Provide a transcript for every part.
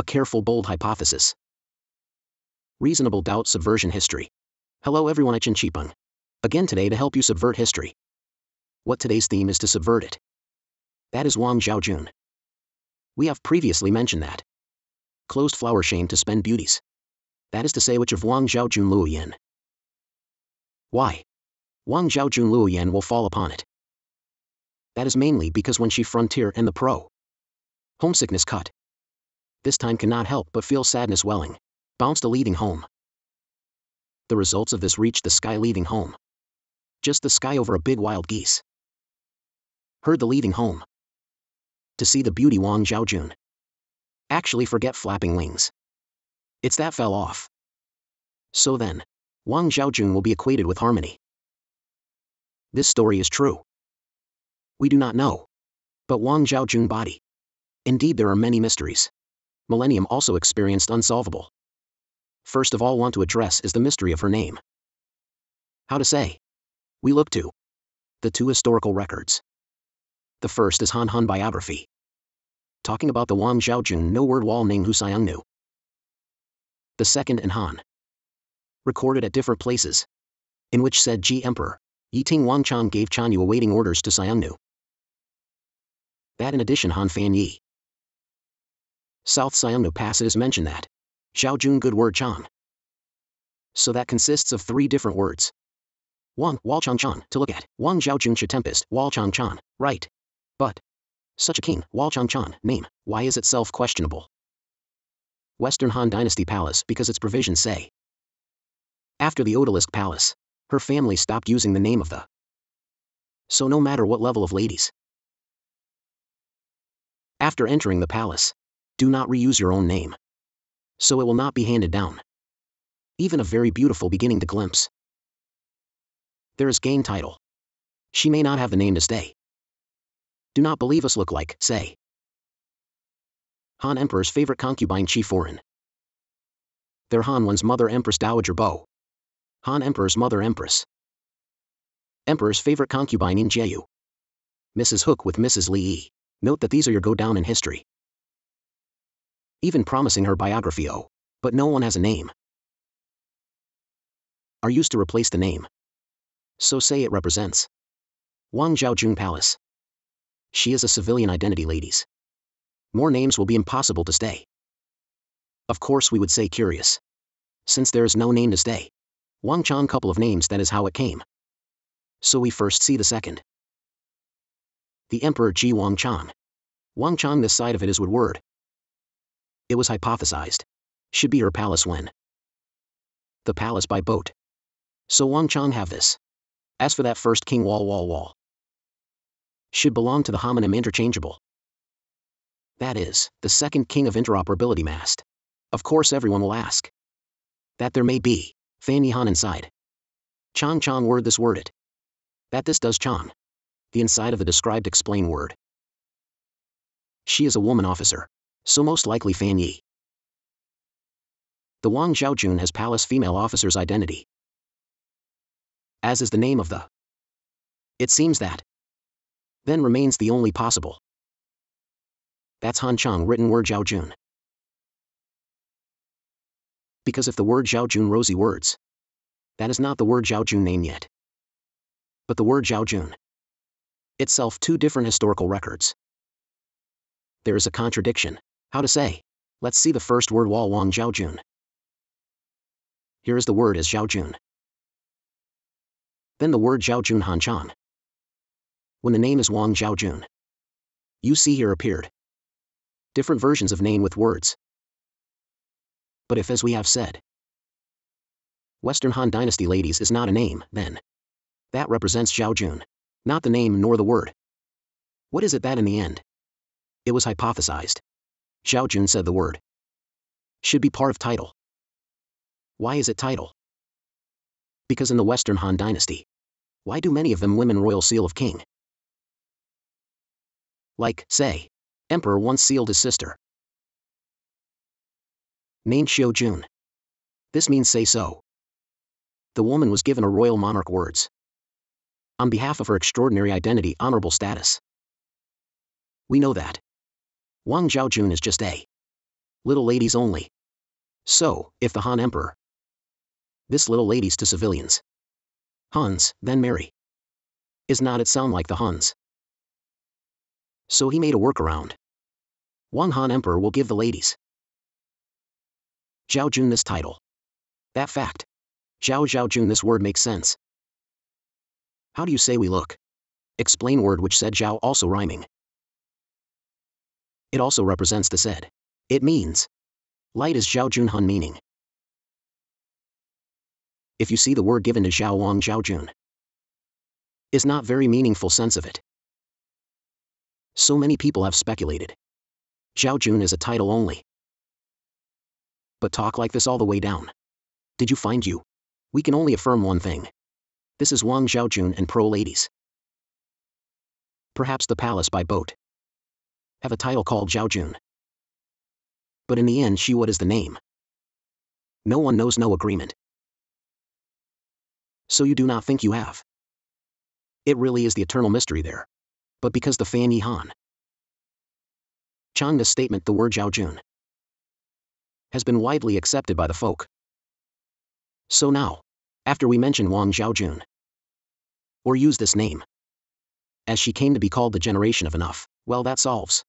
A careful, bold hypothesis. Reasonable doubt subversion history. Hello everyone, I'm Chipeng. Again today to help you subvert history. What today's theme is to subvert it. That is Wang Zhaojun. We have previously mentioned that. Closed flower shame to spend beauties. That is to say which of Wang Zhaojun Luoyan. Why? Wang Zhaojun Luoyan will fall upon it. That is mainly because when she frontier and the pro. Homesickness cut. This time cannot help but feel sadness welling. Bounced a leaving home. The results of this reached the sky leaving home. Just the sky over a big wild geese. Heard the leaving home. To see the beauty Wang Zhaojun. Actually forget flapping wings. It's that fell off. So then, Wang Zhaojun will be equated with harmony. This story is true. We do not know. But Wang Zhaojun body. Indeed there are many mysteries. Millennium also experienced unsolvable. First of all want to address is the mystery of her name. How to say? We look to the two historical records. The first is Han biography. Talking about the Wang Zhaojun no word wall name Hu Xiongnu. The second in Han. Recorded at different places. In which said Ji Emperor, Yiting Wangchang gave Chanyu awaiting orders to Xiongnu. That in addition Han Fan Yi. South Xiongnu Pass it is mentioned that. Zhaojun good word Chang. So that consists of three different words. Wang, Wal Chang Chan, to look at, Wang Zhaojun Cha Tempest, Wal Chang Chan, right. But, such a king, Wal Chang Chan, name, why is itself questionable? Western Han Dynasty Palace because its provisions say. After the Odalisque Palace, her family stopped using the name of the. So no matter what level of ladies. After entering the palace, do not reuse your own name. So it will not be handed down. Even a very beautiful beginning to glimpse. There is gain title. She may not have the name to stay. Do not believe us look like, say. Han Emperor's favorite concubine Chi Foreign. Their Han one's mother Empress Dowager Bo. Han Emperor's mother Empress. Emperor's favorite concubine in Jeju. Mrs. Hook with Mrs. Li. Note that these are your go down in history. Even promising her biography but no one has a name. Are used to replace the name. So say it represents. Wang Zhaojun Palace. She is a civilian identity ladies. More names will be impossible to stay. Of course we would say curious. Since there is no name to stay. Wang Chan couple of names that is how it came. So we first see the second. The Emperor Ji Wang Chan. Wang Chan this side of it is Woodward. It was hypothesized. Should be her palace when. The palace by boat. So Wang Chan have this. As for that first king wall. Should belong to the homonym interchangeable. That is, the second king of interoperability mast. Of course everyone will ask. That there may be, Fan Yi Han inside. Chang word this word it. That this does Chang. The inside of the described explain word. She is a woman officer. So most likely Fan Yi. The Wang Zhaojun has palace female officer's identity. As is the name of the. It seems that. Then remains the only possible. That's Han Chang written word Zhaojun. Because if the word Zhaojun rosy words. That is not the word Zhaojun name yet. But the word Zhaojun. Itself two different historical records. There is a contradiction. How to say? Let's see the first word Wang Zhaojun. Here is the word as Zhaojun. Then the word Zhaojun Han Chan. When the name is Wang Zhaojun. You see here appeared. Different versions of name with words. But if as we have said. Western Han Dynasty ladies is not a name, then. That represents Zhaojun. Not the name nor the word. What is it that in the end? It was hypothesized. Zhaojun said the word. Should be part of title. Why is it title? Because in the Western Han Dynasty. Why do many of them women royal seal of king? Like, say, Emperor once sealed his sister. Named Xiongnu. This means say so. The woman was given a royal monarch words. On behalf of her extraordinary identity honorable status. We know that. Wang Zhaojun is just a Little ladies only. So, if the Han Emperor, this little ladies to civilians, Huns, then marry. Is not it sound like the Huns? So he made a workaround. Wang Han Emperor will give the ladies Zhaojun this title. That fact. Zhaojun this word makes sense. How do you say we look? Explain word which said Zhao also rhyming. It also represents the said. It means light is Zhaojun Han meaning. If you see the word given to Zhao Wang Zhaojun, is not very meaningful sense of it. So many people have speculated. Zhaojun is a title only. But talk like this all the way down. Did you find you? We can only affirm one thing. This is Wang Zhaojun and pro ladies. Perhaps the palace by boat have a title called Zhaojun. But in the end she what is the name? No one knows, no agreement. So you do not think you have? It really is the eternal mystery there. But because the Fan Yi Han Chang's statement the word Zhaojun has been widely accepted by the folk. So now, after we mention Wang Zhaojun, or use this name, as she came to be called the generation of enough, well that solves.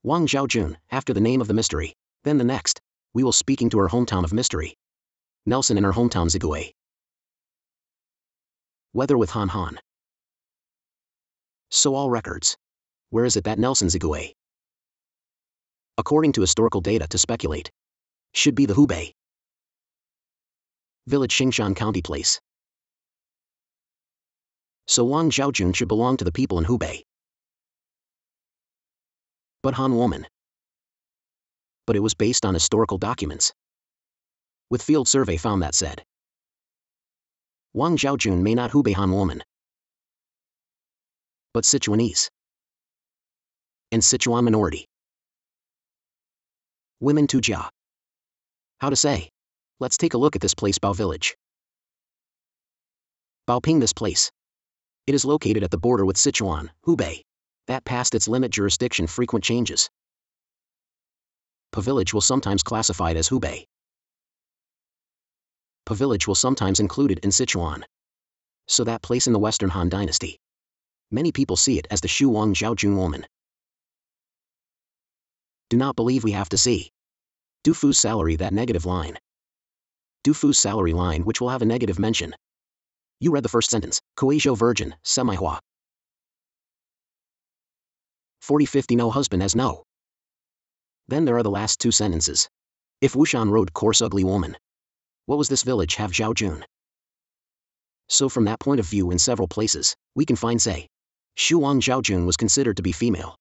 Wang Zhaojun, after the name of the mystery, then the next, we will speaking to her hometown of mystery. Nelson in her hometown Zigui. Whether with Han. So all records. Where is it that Nelson Zigui? According to historical data to speculate, should be the Hubei village Xingshan County place. So Wang Zhaojun should belong to the people in Hubei. But Han woman. But it was based on historical documents. With field survey found that said Wang Zhaojun may not Hubei Han woman, but Sichuanese and Sichuan minority women to Jia. How to say? Let's take a look at this place Bao village. Baoping this place. It is located at the border with Sichuan, Hubei. That past its limit jurisdiction frequent changes. Pa village will sometimes classified as Hubei. Pa village will sometimes included in Sichuan. So that place in the Western Han Dynasty. Many people see it as the Shu Wang Zhaojun woman. Do not believe we have to see. Du Fu's salary that negative line. Du Fu's salary line which will have a negative mention. You read the first sentence, Coagio virgin, semi-hua. 40-50 no husband has no. Then there are the last two sentences. If Wushan road course ugly woman. What was this village have Zhaojun? So from that point of view in several places, we can find say. Shu Wang Zhaojun was considered to be female.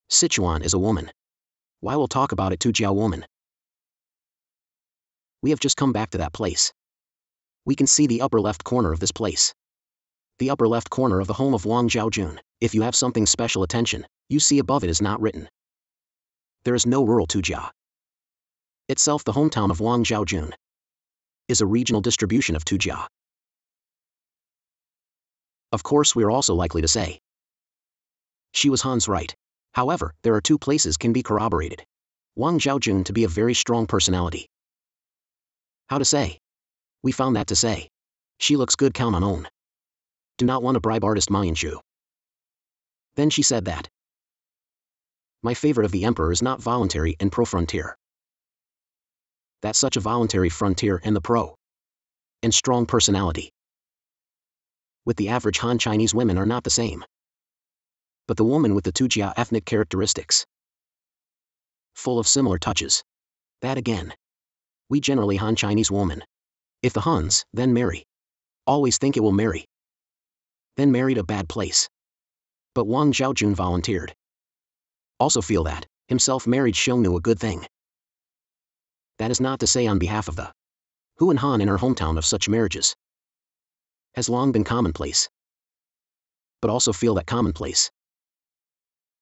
Sichuan is a woman. Why we'll talk about it to Jiao woman. We have just come back to that place. We can see the upper left corner of this place. The upper left corner of the home of Wang Zhaojun. If you have something special attention, you see above it is not written. There is no rural Tujia. Itself the hometown of Wang Zhaojun is a regional distribution of Tujia. Of course we are also likely to say she was Han's right. However, there are two places can be corroborated. Wang Zhaojun to be a very strong personality. How to say? We found that to say. She looks good count on own. Do not want to bribe artist Ma Yanxu. Then she said that my favorite of the emperor is not voluntary and pro-frontier. That's such a voluntary frontier and the pro and strong personality. With the average Han Chinese women are not the same. But the woman with the Tujia ethnic characteristics. Full of similar touches. That again. We generally Han Chinese woman. If the Huns, then marry. Always think it will marry. Then married a bad place. But Wang Zhaojun volunteered. Also feel that, himself married Xiongnu a good thing. That is not to say on behalf of the Hu and Han in her hometown of such marriages. Has long been commonplace. But also feel that commonplace.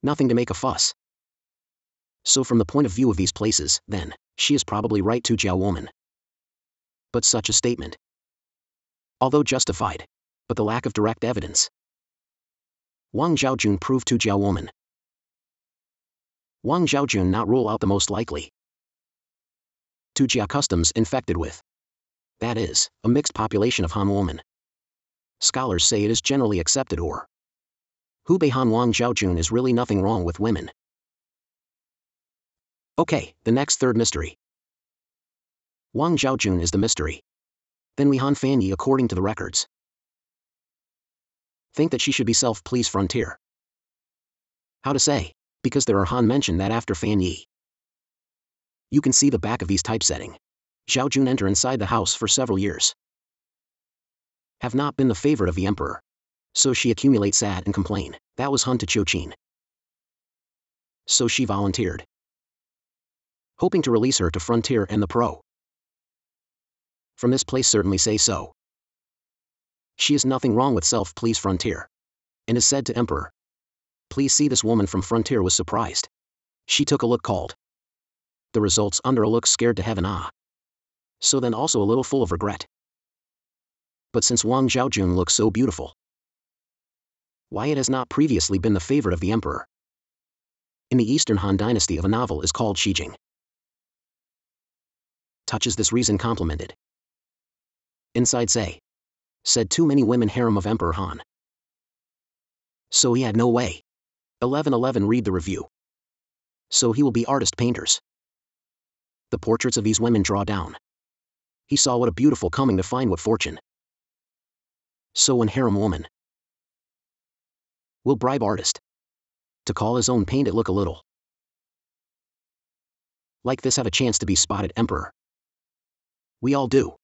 Nothing to make a fuss. So from the point of view of these places, then, she is probably right to Jiao woman. But such a statement, although justified, but the lack of direct evidence. Wang Zhaojun proved to Jiao woman. Wang Zhaojun not rule out the most likely. to Jia customs infected with, that is, a mixed population of Han women. Scholars say it is generally accepted or Hubei Han Wang Zhaojun is really nothing wrong with women. Okay, the next third mystery. Wang Zhaojun is the mystery. Then we Han Fan Yi according to the records. Think that she should be self-pleased frontier. How to say? Because there are Han mentioned that after Fan Yi. You can see the back of these typesetting. Zhaojun enter inside the house for several years. Have not been the favorite of the emperor. So she accumulate sad and complain. That was Han to Chochin. So she volunteered. Hoping to release her to frontier and the pro. From this place certainly say so. She is nothing wrong with self-pleased frontier. And is said to emperor. Please see this woman from frontier was surprised. She took a look called. The results under a look scared to heaven So then also a little full of regret. But since Wang Zhaojun looks so beautiful. Why it has not previously been the favorite of the emperor. In the Eastern Han Dynasty of a novel is called Shijing. Touches this reason complimented. Inside say. Said too many women harem of Emperor Han. So he had no way. 1111 read the review. So he will be artist painters. The portraits of these women draw down. He saw what a beautiful coming to find what fortune. So when harem woman will bribe artist to call his own paint it look a little like this have a chance to be spotted emperor. We all do.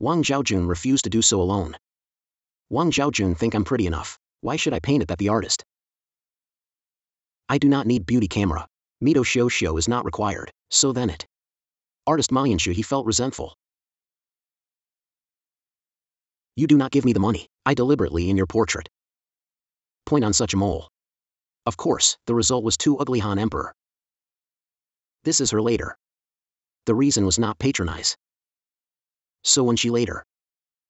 Wang Zhaojun refused to do so alone. Wang Zhaojun think I'm pretty enough. Why should I paint it that the artist? I do not need beauty camera. Mito Shio is not required, so then it. Artist Ma Yanshu he felt resentful. You do not give me the money, I deliberately in your portrait. Point on such a mole. Of course, the result was too ugly Han Emperor. This is her later. The reason was not patronize. So when she later.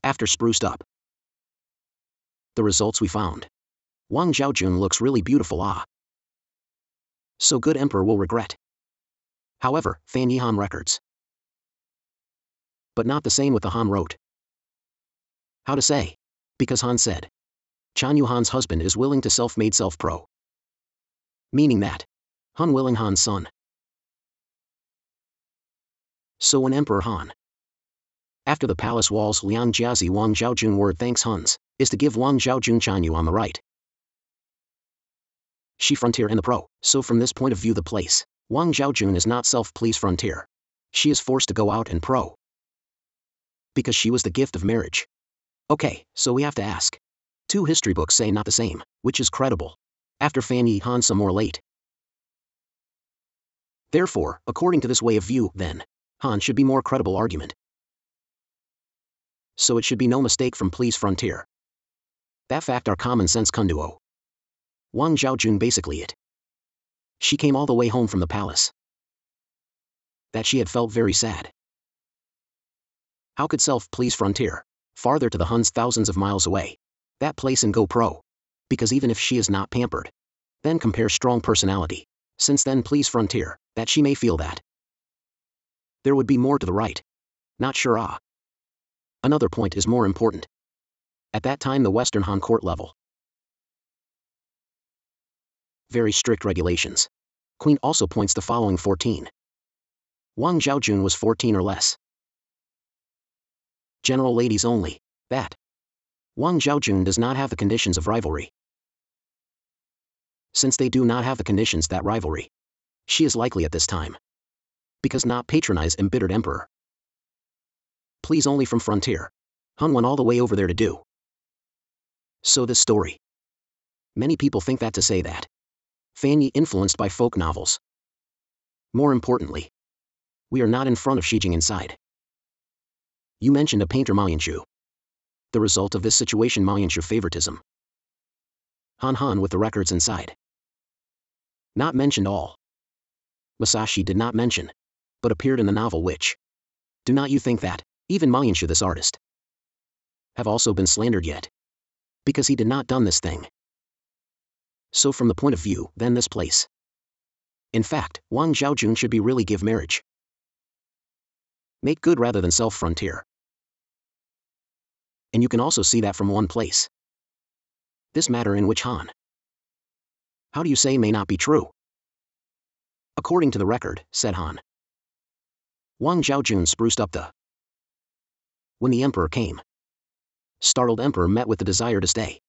After spruced up. The results we found. Wang Zhaojun looks really beautiful So good emperor will regret. However, Fan Yi Han records. But not the same with the Han wrote. How to say? Because Han said. Chan Yu Han's husband is willing to self-made self-pro. Meaning that. Han willing Han's son. So when Emperor Han. After the palace walls Liang Jiazi Wang Zhaojun word thanks Huns, is to give Wang Zhaojun Chan Yu on the right. She frontier and the pro, so from this point of view the place, Wang Zhaojun is not self-pleased frontier. She is forced to go out and pro. Because she was the gift of marriage. Okay, so we have to ask. Two history books say not the same, which is credible. After Fan Yi Han some more late. Therefore, according to this way of view, then, Han should be more credible argument. So it should be no mistake from please frontier. That fact our common sense kunduo. Wang Zhaojun basically it. She came all the way home from the palace. That she had felt very sad. How could self-please frontier? Farther to the Huns thousands of miles away. That place and go pro. Because even if she is not pampered. Then compare strong personality. Since then please frontier, that she may feel that. There would be more to the right. Not sure Another point is more important. At that time the Western Han court level. Very strict regulations. Queen also points the following 14. Wang Zhaojun was 14 or less. General ladies only. That. Wang Zhaojun does not have the conditions of rivalry. Since they do not have the conditions that rivalry. She is likely at this time. Because not patronize embittered emperor. Please only from frontier. Han went all the way over there to do. So this story. Many people think that to say that. Fan Yi influenced by folk novels. More importantly. We are not in front of Shijing inside. You mentioned a painter Ma Yanshu. The result of this situation Ma Yanshu favoritism. Han with the records inside. Not mentioned all. Masashi did not mention. But appeared in the novel which. Do not you think that, even Ma Yanshu this artist. Have also been slandered yet. Because he did not done this thing. So from the point of view, then this place. In fact, Wang Zhaojun should be really give marriage. Make good rather than self-frontier. And you can also see that from one place. This matter in which Han. How do you say may not be true? According to the record, said Han. Wang Zhaojun spruced up the. When the emperor came. Startled emperor met with the desire to stay.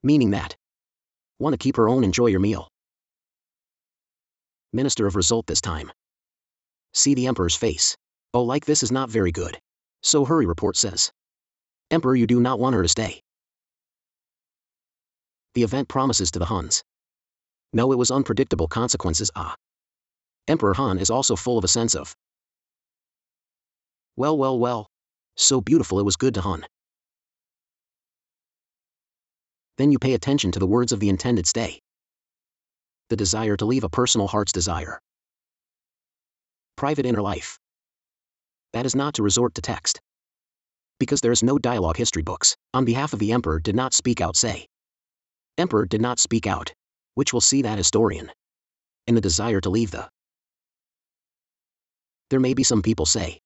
Meaning that. Want to keep her own enjoy your meal. Minister of result this time. See the emperor's face. Oh, like this is not very good. So hurry report says. Emperor, you do not want her to stay. The event promises to the Huns. No, it was unpredictable consequences. Emperor Han is also full of a sense of. Well. So beautiful it was good to Han. Then you pay attention to the words of the intended stay. The desire to leave a personal heart's desire. Private inner life. That is not to resort to text. Because there is no dialogue history books, on behalf of the emperor did not speak out say. Emperor did not speak out, which will see that historian. In the desire to leave the. There may be some people say.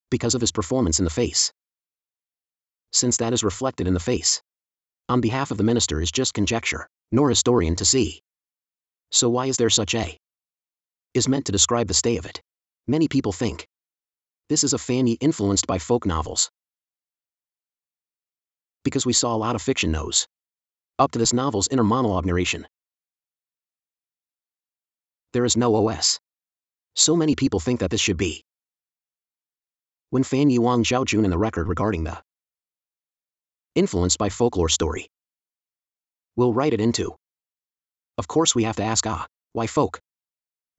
Because of his performance in the face. Since that is reflected in the face. On behalf of the minister is just conjecture, nor historian to see. So why is there such a? Is meant to describe the stay of it. Many people think. This is a fanny influenced by folk novels. Because we saw a lot of fiction knows. Up to this novel's inner monologue narration. There is no OS. So many people think that this should be. When Fan Yi Wang Zhaojun in the record regarding the influenced by folklore story. We'll write it into. Of course we have to ask why folk?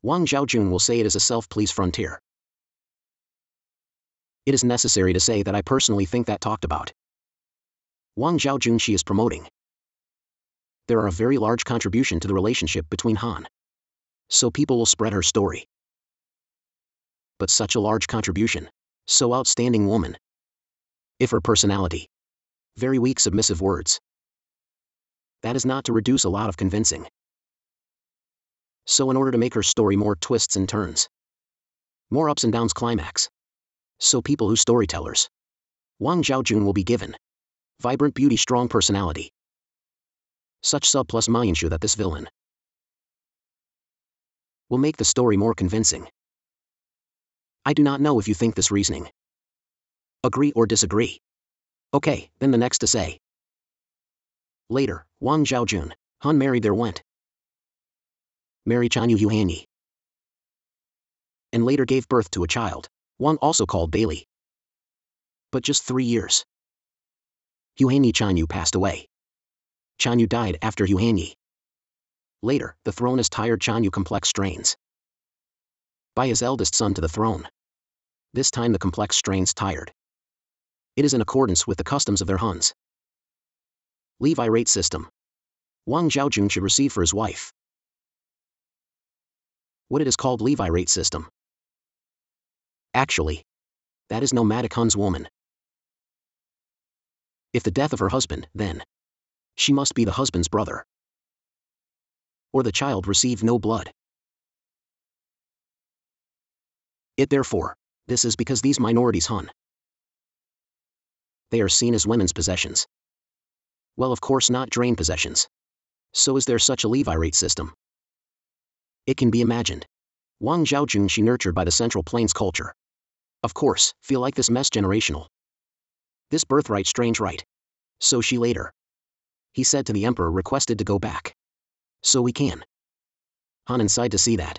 Wang Zhaojun will say it is a self-please frontier. It is necessary to say that I personally think that talked about. Wang Zhaojun she is promoting. There are a very large contribution to the relationship between Han. So people will spread her story. But such a large contribution. So outstanding woman. If her personality. Very weak submissive words. That is not to reduce a lot of convincing. So in order to make her story more twists and turns. More ups and downs climax. So people who storytellers. Wang Zhaojun will be given. Vibrant beauty strong personality. Such sub plus ensure that this villain. Will make the story more convincing. I do not know if you think this reasoning. Agree or disagree. Okay, then the next to say. Later, Wang Zhaojun, Han married there went. Marry Xiongnu Huanyi. And later gave birth to a child, Wang also called Bailey. But just 3 years. Huanyi Xiongnu passed away. Xiongnu died after Huanyi. Later, the throne is tired Xiongnu complex strains. By his eldest son to the throne. This time the complex strains tired. It is in accordance with the customs of their Huns. Levi rate system. Wang Zhaojun should receive for his wife. What it is called Levi rate system. Actually, that is nomadic Huns woman. If the death of her husband, then she must be the husband's brother. Or the child received no blood. It therefore, this is because these minorities Hun. They are seen as women's possessions. Well, of course not drain possessions. So is there such a Levi rate system? It can be imagined. Wang Zhaojun she nurtured by the Central Plains culture. Of course, feel like this mess generational. This birthright strange right. So she later. He said to the emperor requested to go back. So we can. Han inside to see that.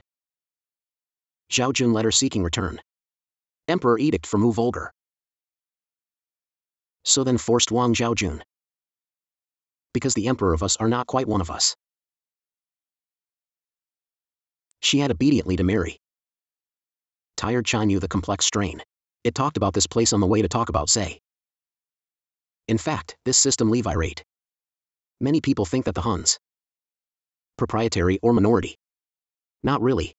Zhaojun letter seeking return. Emperor edict for move vulgar. So then forced Wang Zhaojun. Because the emperor of us are not quite one of us. She had obediently to marry. Tired Xiongnu the complex strain. It talked about this place on the way to talk about say. In fact, this system Levi rate. Many people think that the Huns. Proprietary or minority. Not really.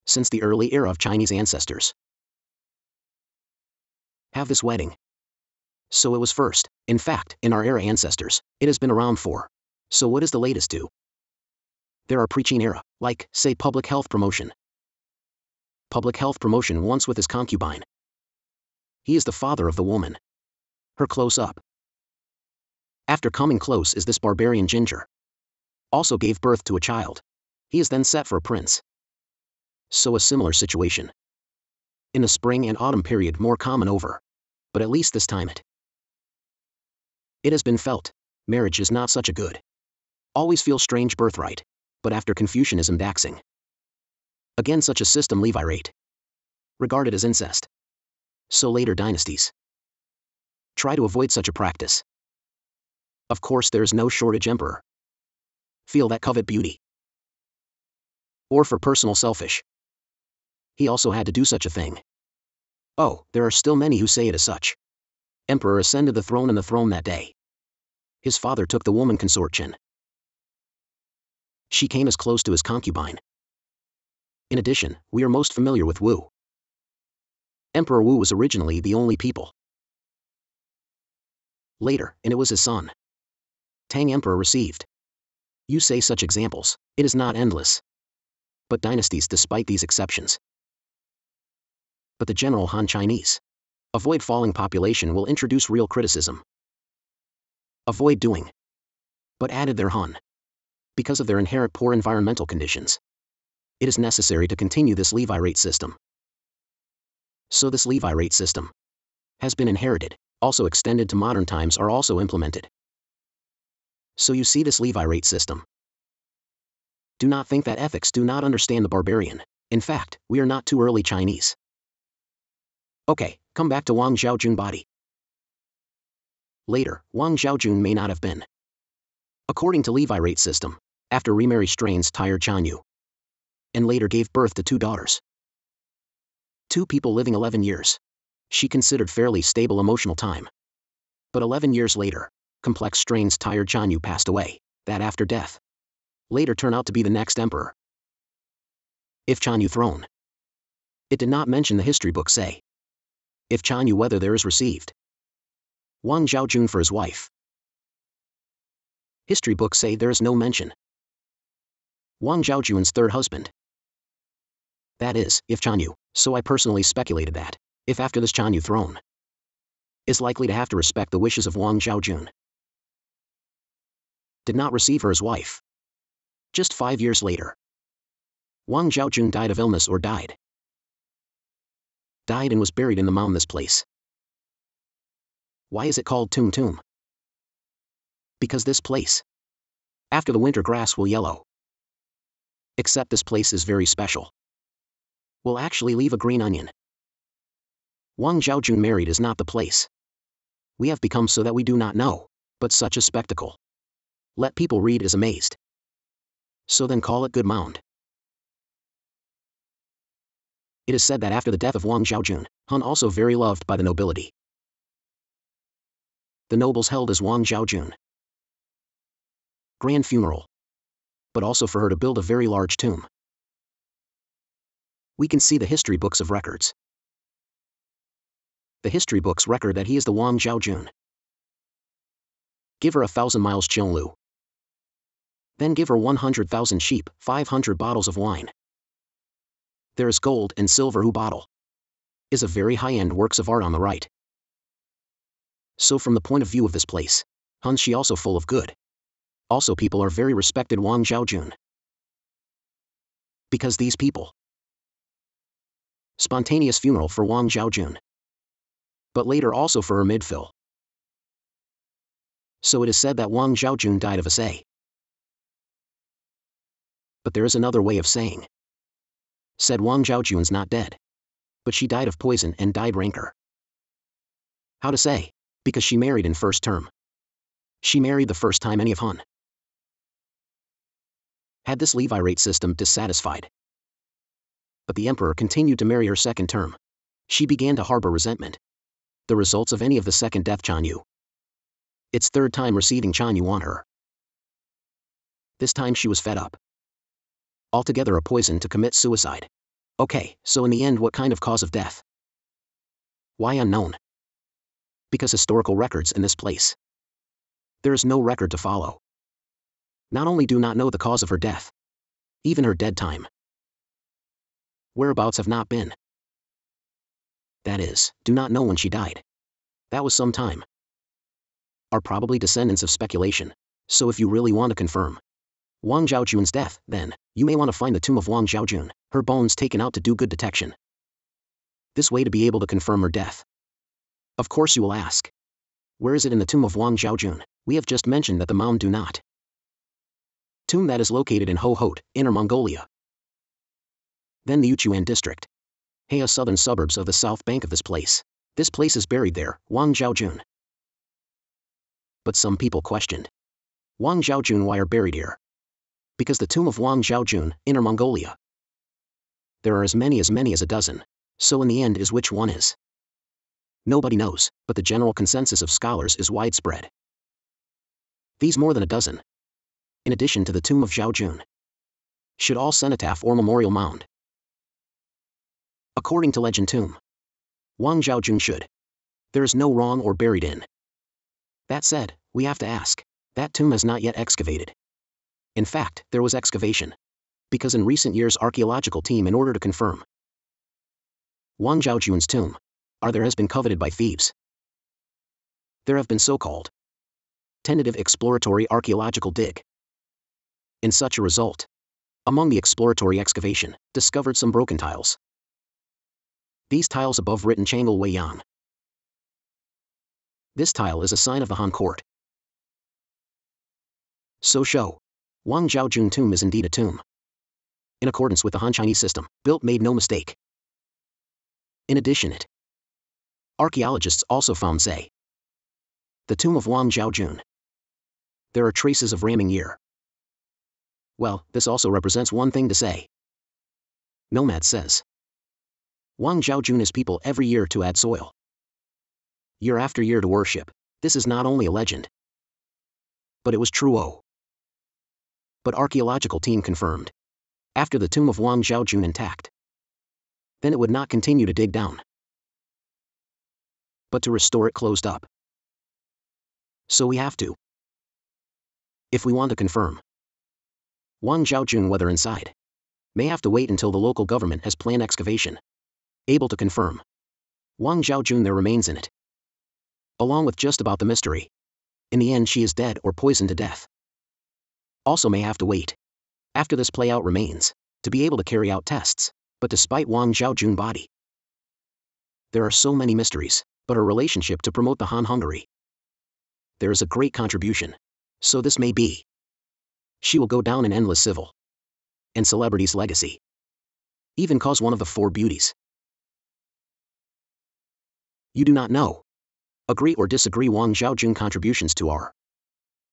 Since the early era of Chinese ancestors. Have this wedding. So it was first, in fact, in our era ancestors, it has been around for. So what is the latest to? There are preaching era, like, say public health promotion. public health promotion once with his concubine. He is the father of the woman. Her close up. After coming close is this barbarian ginger. Also gave birth to a child. He is then set for a prince. So a similar situation. In the spring and autumn period more common over. But at least this time it has been felt, marriage is not such a good. Always feel strange birthright, but after Confucianism daxing. Again such a system levirate. Regarded as incest. So later dynasties try to avoid such a practice. Of course there is no shortage emperor. Feel that covet beauty. Or for personal selfish. He also had to do such a thing. Oh, there are still many who say it as such. Emperor ascended the throne and the throne that day. His father took the woman consort Chin. She came as close to his concubine. In addition, we are most familiar with Wu. Emperor Wu was originally the only people. Later, and it was his son. Tang Emperor received. You say such examples, it is not endless. But dynasties despite these exceptions. But the general Han Chinese. Avoid falling population will introduce real criticism. Avoid doing. But added their Han. Because of their inherent poor environmental conditions. It is necessary to continue this levirate system. So this levirate system has been inherited, also extended to modern times are also implemented. So you see this levirate system. Do not think that ethics do not understand the barbarian. In fact, we are not too early Chinese. Okay, come back to Wang Zhaojun body. Later, Wang Zhaojun may not have been. According to levirate system, after remarry strains tired Xiongnu. And later gave birth to 2 daughters. 2 people living 11 years. She considered fairly stable emotional time. But 11 years later, complex strains tired Xiongnu passed away, that after death. Later turned out to be the next emperor. If Xiongnu throne. It did not mention the history book say. If Xiongnu whether there is received. Wang Zhaojun for his wife. History books say there is no mention. Wang Zhaojun's third husband. That is, if Xiongnu, so I personally speculated that, if after this Xiongnu throne, is likely to have to respect the wishes of Wang Zhaojun. Did not receive her as wife. Just 5 years later. Wang Zhaojun died of illness or died. Died and was buried in the mound this place. Why is it called Tomb? Because this place. After the winter grass will yellow. Except this place is very special. Will actually leave a green onion. Wang Zhaojun married is not the place. We have become so that we do not know, but such a spectacle. Let people read is amazed. So then call it good mound. It is said that after the death of Wang Zhaojun, Han also very loved by the nobility. The nobles held as Wang Zhaojun. Grand funeral. But also for her to build a very large tomb. We can see the history books of records. The history books record that he is the Wang Zhaojun. Give her 1,000 miles Xiongnu. Then give her 100,000 sheep, 500 bottles of wine. There is gold and silver who bottle. Is a very high-end works of art on the right. So from the point of view of this place, Hun she also full of good. Also people are very respected Wang Zhaojun. Because these people. Spontaneous funeral for Wang Zhaojun. But later also for her midfill. So it is said that Wang Zhaojun died of a say. But there is another way of saying. Said Wang Zhaojun's not dead. But she died of poison and died rancor. How to say? Because she married in first term. She married the first time any of Hun. Had this levirate system dissatisfied. But the emperor continued to marry her second term. She began to harbor resentment. The results of any of the second death Xiongnu. Its third time receiving Xiongnu on her. This time she was fed up. Altogether a poison to commit suicide. Okay, so in the end what kind of cause of death? Why unknown? Because historical records in this place. There is no record to follow. Not only do not know the cause of her death. Even her dead time. Whereabouts have not been. That is, do not know when she died. That was some time. Are probably descendants of speculation, so if you really want to confirm Wang Zhaojun's death, then, you may want to find the tomb of Wang Zhaojun, her bones taken out to do good detection. This way to be able to confirm her death. Of course you will ask. Where is it in the tomb of Wang Zhaojun? We have just mentioned that the mound do not. Tomb that is located in Ho-Hot, Inner Mongolia. Then the Uchuan district. Hea southern suburbs of the south bank of this place. This place is buried there, Wang Zhaojun. But some people questioned. Wang Zhaojun why are buried here? Because the tomb of Wang Zhaojun, Inner Mongolia. There are as many as a dozen, so in the end is which one is. Nobody knows, but the general consensus of scholars is widespread. These more than a dozen, in addition to the tomb of Zhaojun, should all cenotaph or memorial mound. According to legend tomb, Wang Zhaojun should. There is no wrong or buried in. That said, we have to ask, that tomb has not yet excavated. In fact, there was excavation. Because in recent years archaeological team in order to confirm Wang Zhaojun's tomb, there has been coveted by thieves. There have been so-called tentative exploratory archaeological dig. In such a result, among the exploratory excavation, discovered some broken tiles. These tiles above written Changel Wei Yang. This tile is a sign of the Han court. So show, Wang Zhaojun tomb is indeed a tomb. In accordance with the Han Chinese system, built made no mistake. In addition archaeologists also found say, the tomb of Wang Zhaojun. There are traces of ramming year. Well, this also represents one thing to say. Nomad says, Wang Zhaojun is people every year to add soil. Year after year to worship. This is not only a legend, but it was true. But archaeological team confirmed. After the tomb of Wang Zhaojun intact, then it would not continue to dig down, but to restore it closed up. So we have to. If we want to confirm Wang Zhaojun whether inside, may have to wait until the local government has planned excavation, able to confirm Wang Zhaojun there remains in it. Along with just about the mystery. In the end she is dead or poisoned to death. Also may have to wait. After this play out remains, to be able to carry out tests, but despite Wang Zhaojun body. There are so many mysteries, but her relationship to promote the Han Hungary. There is a great contribution. So this may be. She will go down in endless civil and celebrities' legacy. Even cause one of the four beauties. You do not know. Agree or disagree Wang Zhaojun contributions to our.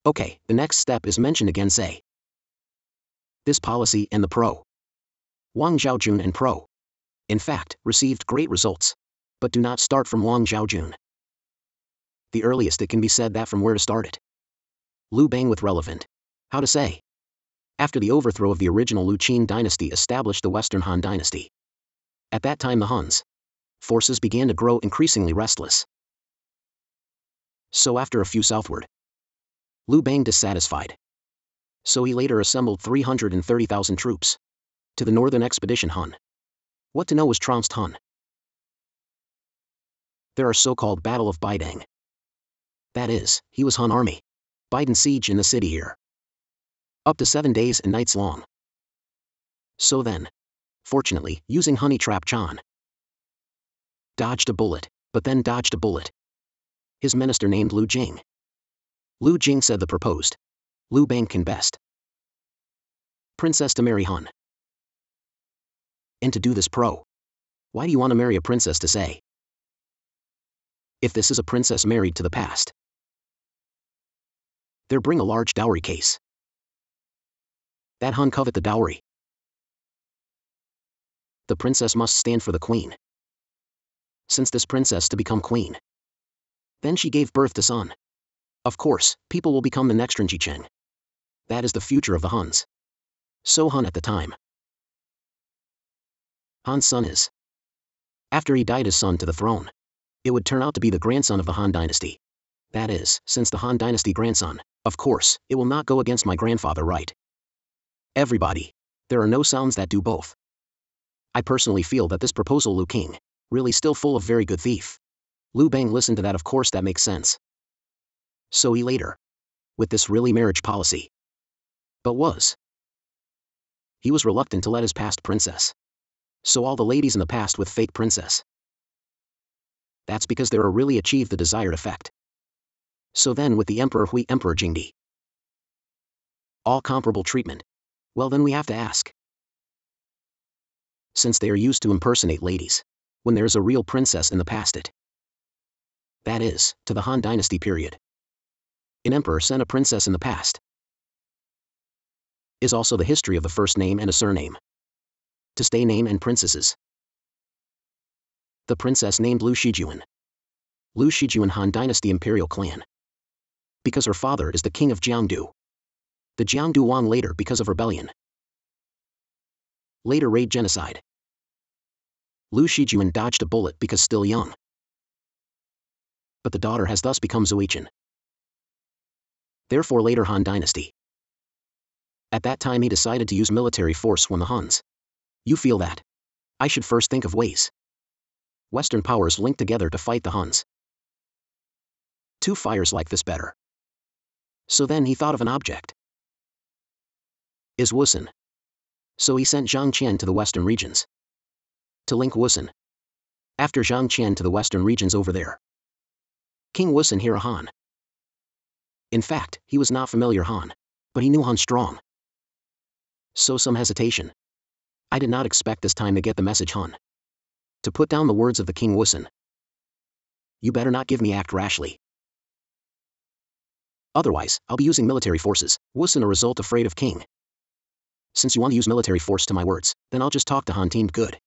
Okay, the next step is mentioned again say. This policy and the pro. Wang Zhaojun and pro. In fact, received great results. But do not start from Wang Zhaojun. The earliest it can be said that from where to start it. Liu Bang with relevant. How to say. After the overthrow of the original Liu Qin dynasty established the Western Han Dynasty. At that time the Huns forces began to grow increasingly restless. So after a few southward, Liu Bang dissatisfied. So he later assembled 330,000 troops to the northern expedition Hun. What to know was trounced Hun. There are so-called Battle of Baidang. That is, he was Han army. Biden siege in the city here. Up to 7 days and nights long. So then, fortunately, using honey trap Chan. Dodged a bullet, but then dodged a bullet. His minister named Liu Jing. Liu Jing said the proposed Liu Bang can best princess to marry Han. And to do this pro. Why do you want to marry a princess to say? If this is a princess married to the past. There bring a large dowry case. That Han covet the dowry. The princess must stand for the queen. Since this princess to become queen. Then she gave birth to son. Of course, people will become the next Rinjicheng. That is the future of the Huns. So Han at the time. Han's son is. After he died his son to the throne. It would turn out to be the grandson of the Han Dynasty. That is, since the Han Dynasty grandson, of course, it will not go against my grandfather right. Everybody. There are no sounds that do both. I personally feel that this proposal Lu King, really still full of very good thief. Lu Bang listened to that, of course that makes sense. So he later, with this really marriage policy. But he was reluctant to let his past princess. So all the ladies in the past with fake princess. That's because they really achieved the desired effect. So then with the Emperor Jingdi, all comparable treatment. Well then we have to ask. Since they are used to impersonate ladies, when there is a real princess in the past that is, to the Han Dynasty period. An emperor sent a princess in the past. Is also the history of the first name and a surname. To stay name and princesses. The princess named Lu Shijun. Lu Shijun Han Dynasty imperial clan. Because her father is the king of Xiongnu. The Xiongnu Wang later because of rebellion. Later raid genocide. Lu Shijun dodged a bullet because still young. But the daughter has thus become Zhaojun. Therefore later Han Dynasty. At that time he decided to use military force when the Huns. You feel that? I should first think of ways. Western powers linked together to fight the Huns. Two fires like this better. So then he thought of an object. Is Wusun. So he sent Zhang Qian to the western regions. To link Wusun. After Zhang Qian to the western regions over there. King Wusun here a Han. In fact, he was not familiar Han. But he knew Han strong. So some hesitation. I did not expect this time to get the message Han. To put down the words of the King Wusun. You better not give me act rashly. Otherwise, I'll be using military forces. Wusun a result afraid of king. Since you want to use military force to my words, then I'll just talk to Han teamed good.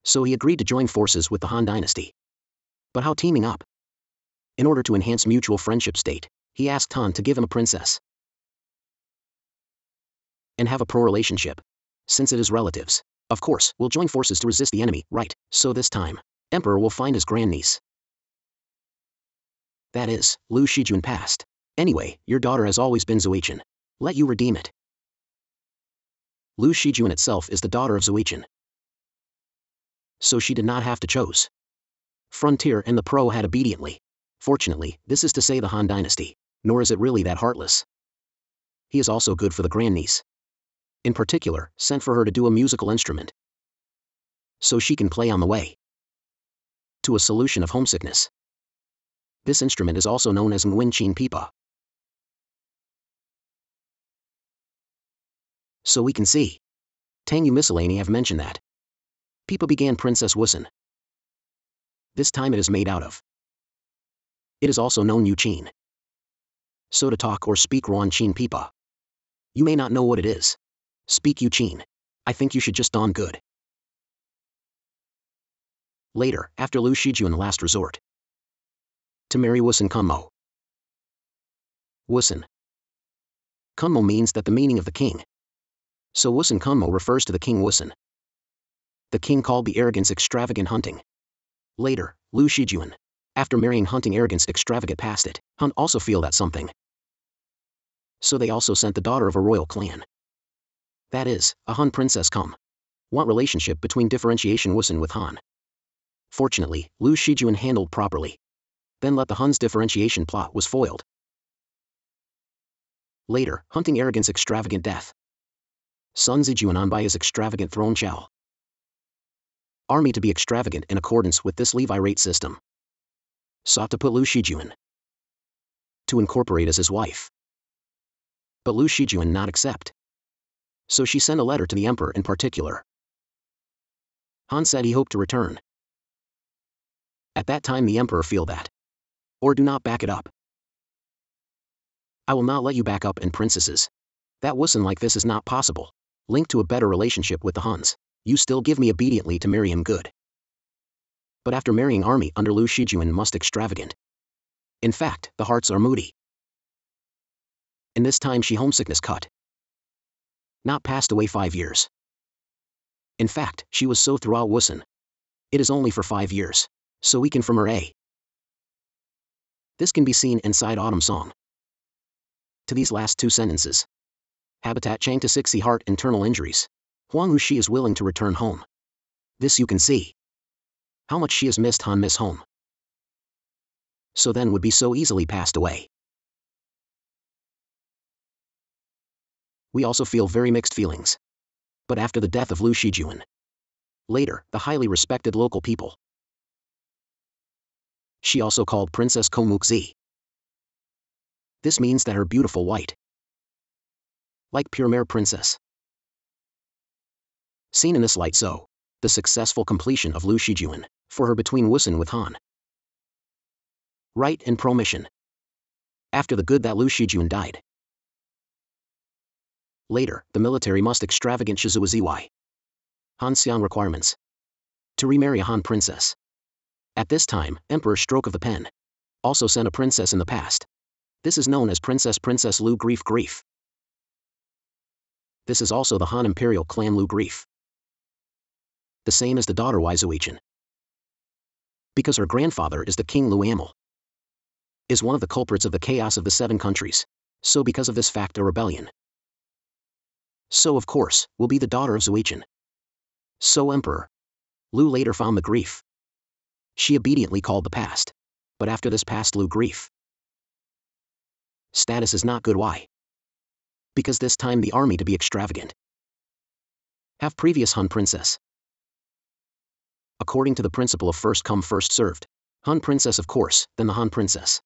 So he agreed to join forces with the Han Dynasty. But how teaming up? In order to enhance mutual friendship state, he asked Han to give him a princess. And have a pro-relationship. Since it is relatives. Of course, we'll join forces to resist the enemy, right? So this time, Emperor will find his grandniece. That is, Lu Shijun passed. Anyway, your daughter has always been Zhaojun. Let you redeem it. Lu Shijun itself is the daughter of Zhaojun. So she did not have to choose. Frontier and the pro had obediently. Fortunately, this is to say the Han Dynasty. Nor is it really that heartless. He is also good for the grandniece. In particular, sent for her to do a musical instrument. So she can play on the way. To a solution of homesickness. This instrument is also known as Nguyen Chin Pipa. So we can see. Tangyu Miscellany have mentioned that. Pipa began Princess Wusun. This time it is made out of. It is also known Yu Chin. So to talk or speak Ruan Chin Pipa. You may not know what it is. Speak Yu Chin. I think you should just don good. Later, after Lu Shijun last resort. To marry Wusun Kunmo. Wusun. Kunmo means that the meaning of the king. So Wusun Kunmo refers to the king Wusun. The king called the arrogance extravagant hunting. Later, Lu Shijun. After marrying hunting arrogance extravagant past it, Han also feel that something. So they also sent the daughter of a royal clan. That is, a Han princess come. Want relationship between differentiation Wusun with Han. Fortunately, Lu Shijun handled properly. Then let the Huns differentiation plot was foiled. Later, hunting arrogance extravagant death. Sun Zijuanan by his extravagant throne Chao. Army to be extravagant in accordance with this Levirate system. Sought to put Lu Shijun. To incorporate as his wife. But Lu Shijun not accept. So she sent a letter to the emperor in particular. Han said he hoped to return. At that time the emperor feel that. Or do not back it up. I will not let you back up in princesses. That Wusun like this is not possible. Linked to a better relationship with the Huns, you still give me obediently to marry him good. But after marrying army under Lu Shijun must extravagant. In fact, the hearts are moody. In this time she homesickness cut. Not passed away 5 years. In fact, she was so throughout Wusun. It is only for 5 years. So we can from her A. This can be seen inside Autumn Song. To these last 2 sentences. Habitat Chang to 6 heart internal injuries. Huang Wuxi is willing to return home. This you can see. How much she has missed Han miss home. So then would be so easily passed away. We also feel very mixed feelings. But after the death of Lu Shijun, later, the highly respected local people, she also called Princess Komukzi. This means that her beautiful white, like pure mare princess. Seen in this light so, the successful completion of Lu Shijun, for her between Wusun with Han. Right and promission. After the good that Lu Shijun died. Later, the military must extravagant Shizuaziy. Han Xiang requirements. To remarry a Han princess. At this time, Emperor Stroke of the Pen also sent a princess in the past. This is known as Princess Lu Grief. This is also the Han imperial clan Lu Grief. The same as the daughter Wang Zhaojun. Because her grandfather is the king Lu Amel. Is one of the culprits of the chaos of the 7 countries. So because of this fact a rebellion. So of course, will be the daughter of Zhaojun. So Emperor Lu later found the grief. She obediently called the past. But after this past Lu grief. Status is not good. Why? Because this time the army to be extravagant. Have previous Han princess. According to the principle of first come first served. Han princess of course, then the Han princess.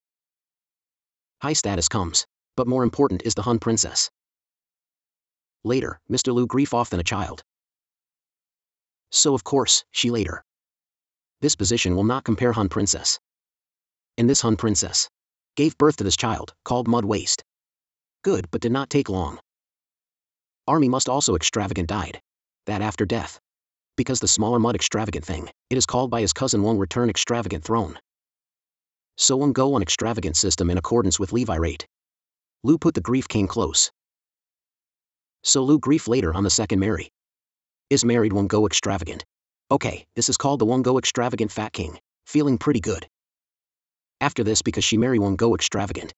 High status comes, but more important is the Han princess. Later, Mr. Lu grief off than a child. So of course, she later. This position will not compare Han princess. And this Han princess gave birth to this child, called Mud Waste. Good but did not take long. Army must also extravagant died. That after death. Because the smaller Mud extravagant thing, it is called by his cousin Wang return extravagant throne. So Wang go on extravagant system in accordance with Levi rate. Lu put the grief came close. So Lu grief later on the second marry. Is married Wang go extravagant. Okay, this is called the Wang go extravagant fat king, feeling pretty good. After this because she marry Wang go extravagant.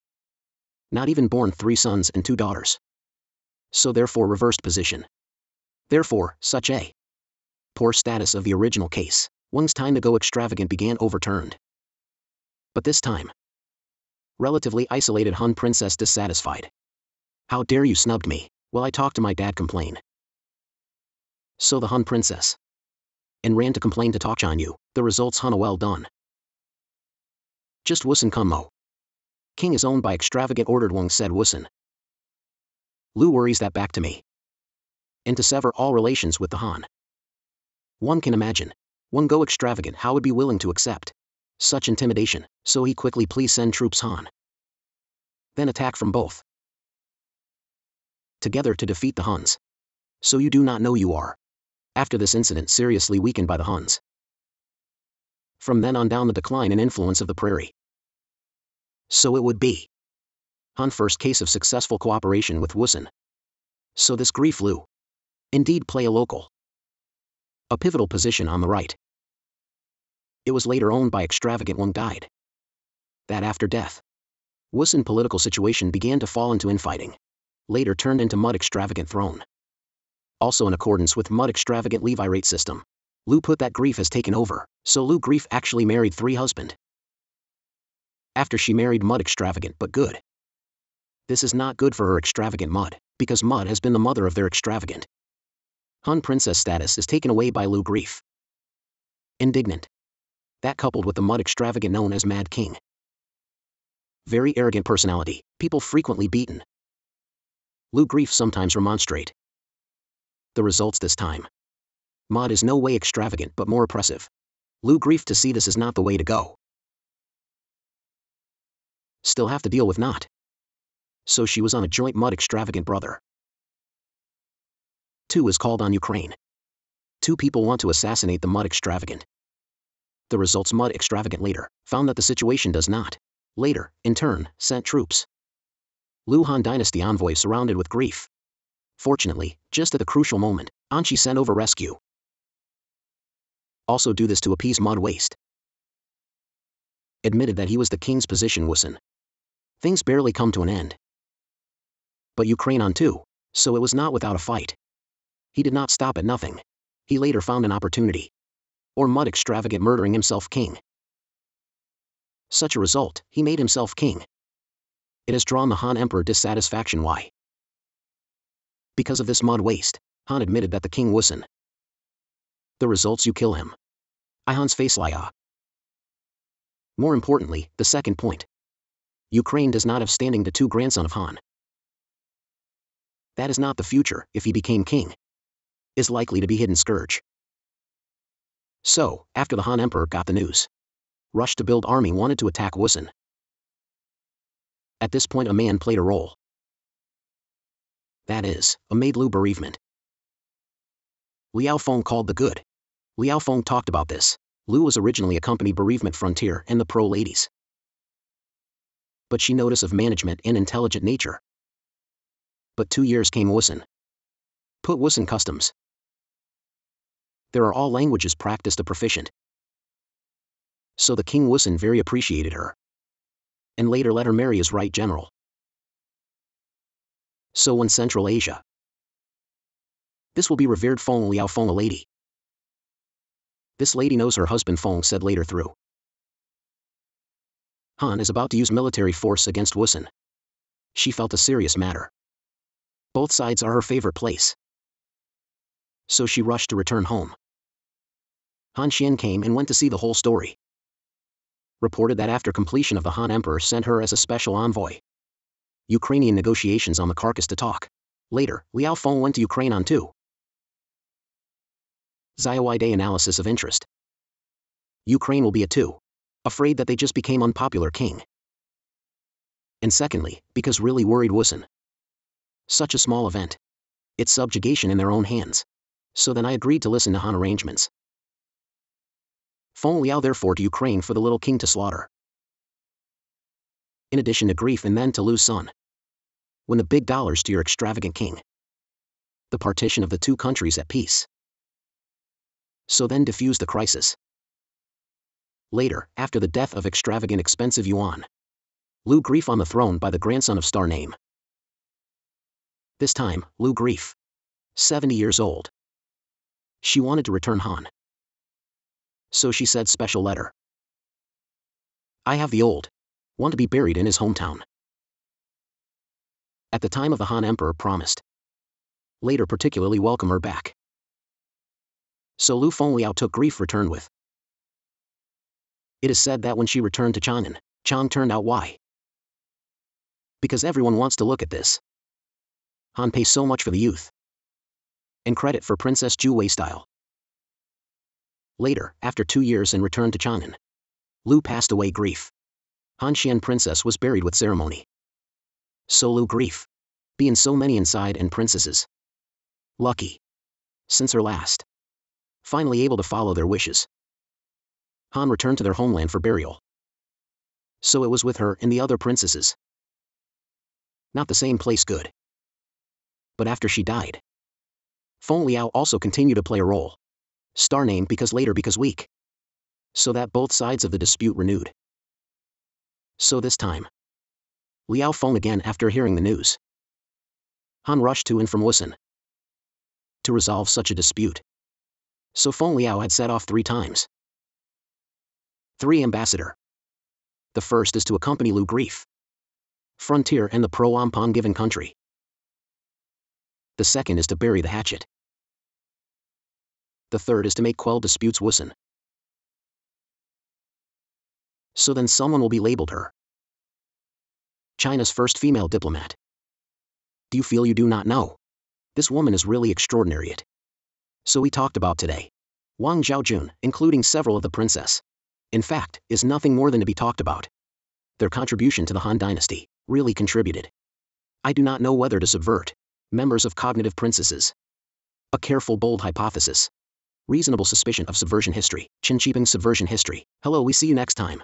Not even born 3 sons and 2 daughters. So therefore reversed position. Therefore, such a poor status of the original case, Wang's time to go extravagant began overturned. But this time, relatively isolated Han princess dissatisfied. How dare you snubbed me, while I talked to my dad complain. So the Han princess. And ran to complain to Xiongnu, the results Han well done. Just Wusun Kunmo. King is owned by extravagant ordered Wang said Wusun. Lu worries that back to me. And to sever all relations with the Han. One can imagine. Wang go extravagant how would be willing to accept such intimidation, so he quickly please send troops Han. Then attack from both. Together to defeat the Huns. So you do not know you are. After this incident seriously weakened by the Huns. From then on down the decline and influence of the prairie. So it would be. Han first case of successful cooperation with Wusun. So this grief Lu. Indeed play a local. A pivotal position on the right. It was later owned by extravagant Wang died. That after death. Wusun political situation began to fall into infighting. Later turned into Mud extravagant throne. Also in accordance with Mud extravagant Levi rate system. Lu put that grief has taken over, so Lu grief actually married 3 husband. After she married Mud extravagant but good. This is not good for her extravagant Mud, because Mud has been the mother of their extravagant. Han princess status is taken away by Lu grief. Indignant. That coupled with the Mud extravagant known as Mad King. Very arrogant personality, people frequently beaten. Lu grief sometimes remonstrate. The results this time. Mud is no way extravagant but more oppressive. Lu grief to see this is not the way to go. Still have to deal with not. So she was on a joint Mud extravagant brother. 2 is called on Ukraine. 2 people want to assassinate the Mud extravagant. The results Mud extravagant later, found that the situation does not. Later, in turn, sent troops. Lu Han Dynasty envoy surrounded with grief. Fortunately, just at the crucial moment, Anchi sent over rescue. Also do this to appease Mud waste. Admitted that he was the king's position Wusun. Things barely come to an end. But Ukraine on too, so it was not without a fight. He did not stop at nothing. He later found an opportunity. or mud extravagant murdering himself king. Such a result, he made himself king. It has drawn the Han Emperor dissatisfaction. Why? Because of this mud waste, Han admitted that the king Wusun. The results, you kill him. Han's face lia. More importantly, the second point. Ukraine does not have standing. The two grandson of Han. That is not the future, if he became king. Is likely to be hidden scourge. So, after the Han Emperor got the news, rushed to build army, wanted to attack Wusun. At this point a man played a role. That is, a made Lu bereavement. Liao Feng called the good. Liao Feng talked about this. Lu was originally a company bereavement frontier and the pro ladies. But she noticed of management and intelligent nature. But 2 years came Wusun. Put Wusun customs. There are all languages practiced a proficient. So the king Wusun very appreciated her. And later let her marry his right general. So in Central Asia. This will be revered Feng Liao Feng, a lady. This lady knows her husband Feng said later through. Han is about to use military force against Wusun. She felt a serious matter. Both sides are her favorite place. So she rushed to return home. Han Xian came and went to see the whole story. Reported that after completion of the Han Emperor sent her as a special envoy. Ukrainian negotiations on the carcass to talk. Later, Liao Feng went to Ukraine on 2. Xiaowide analysis of interest. Ukraine will be a 2. Afraid that they just became unpopular king. And secondly, because really worried Wusun. Such a small event. Its subjugation in their own hands. So then I agreed to listen to Han arrangements. Feng Liao therefore to Ukraine for the little king to slaughter. In addition to grief and then to lose son. When the big dollars to your extravagant king. The partition of the two countries at peace. So then diffuse the crisis. Later, after the death of extravagant expensive Yuan. Lu grief on the throne by the grandson of star name. This time, Lu grief. 70 years old. She wanted to return Han. So she said special letter. I have the old. Want to be buried in his hometown. At the time of the Han Emperor promised. Later particularly welcome her back. So Lu Fengliao took grief return with. It is said that when she returned to Chang'an, Chang turned out why? Because everyone wants to look at this. Han pays so much for the youth. And credit for Princess Ju Wei style. Later, after 2 years and returned to Chang'an. Lu passed away grief. Han Xian princess was buried with ceremony. So Lu grief. Being so many inside and princesses. Lucky. Since her last. Finally able to follow their wishes. Han returned to their homeland for burial. So it was with her and the other princesses. Not the same place good. But after she died. Feng Liao also continued to play a role. Star name because weak. So that both sides of the dispute renewed. So this time. Liao Feng again after hearing the news. Han rushed to and from Wusun. To resolve such a dispute. So Feng Liao had set off 3 times. 3 ambassador. The first is to accompany Lu grief. Frontier and the pro-Ampon given country. The second is to bury the hatchet. The third is to make quell disputes Wusun. So then someone will be labeled her. China's first female diplomat. Do you feel you do not know? This woman is really extraordinary. So we talked about today. Wang Zhaojun, including several of the princess. In fact, is nothing more than to be talked about. Their contribution to the Han Dynasty really contributed. I do not know whether to subvert. Members of cognitive princesses. A careful bold hypothesis. Reasonable suspicion of subversion history. Qin Shiping subversion history. Hello, we see you next time.